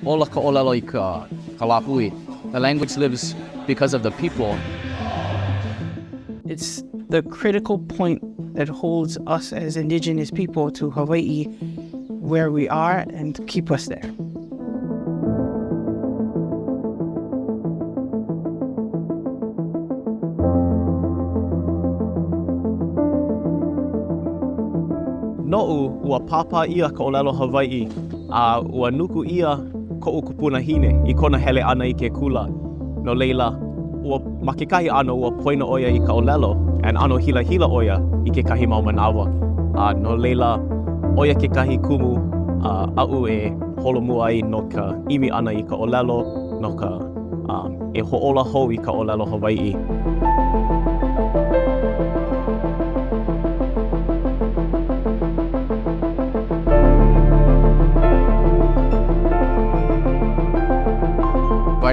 Ola ka'olelo I ka lapui. The language lives because of the people. It's the critical point that holds us as Indigenous people to Hawaii where we are and keep us there. No'u ua papa ia ka olelo Hawaii a ua nuku ia ko'u kupuna hine I kona hele ana I ke kula. No leila, ua makekahi ano ua poina oia I ka olelo and ano hila oia I kekahi mau manawa. No leila, oia kekahi kumu a'u e holomua ai no ka imi ana I ka olelo, no ka e ho'ola hou I ka olelo Hawaii.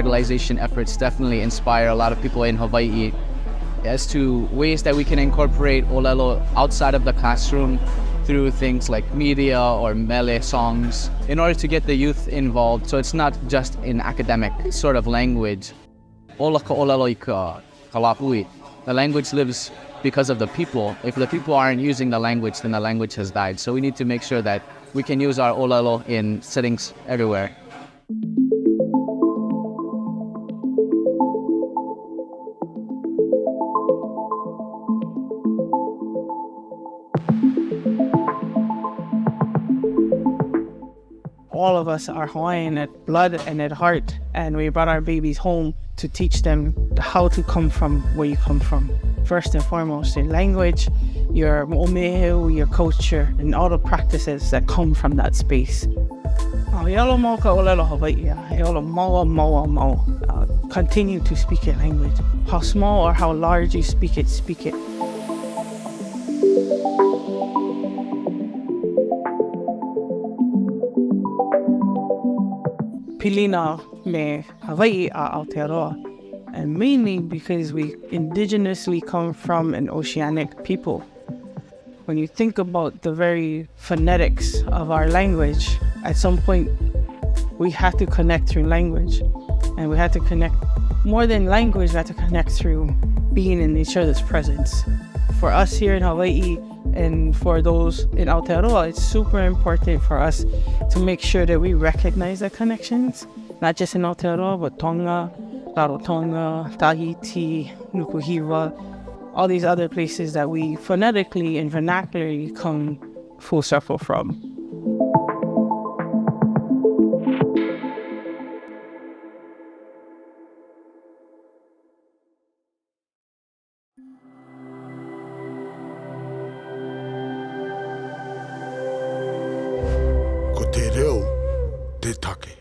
Revitalization efforts definitely inspire a lot of people in Hawaii as to ways that we can incorporate olelo outside of the classroom through things like media or mele songs in order to get the youth involved, so it's not just an academic sort of language. Ola ka'olelo I ka lapui. The language lives because of the people. If the people aren't using the language, then the language has died. So we need to make sure that we can use our olelo in settings everywhere. All of us are Hawaiian at blood and at heart, and we brought our babies home to teach them how to come from where you come from. First and foremost, your language, your mo'omeheu, your culture, and all the practices that come from that space. Continue to speak your language. How small or how large you speak it, speak it. Pilina me Hawaii a Aotearoa, and mainly because we indigenously come from an oceanic people. When you think about the very phonetics of our language, at some point we had to connect through language, and we had to connect more than language, we had to connect through being in each other's presence. For us here in Hawaii and for those in Aotearoa, it's super important for us to make sure that we recognize the connections, not just in Aotearoa, but Tonga, Rarotonga, Tahiti, Nukuhiva, all these other places that we phonetically and vernacularly come full circle from. Ko te reo, te take.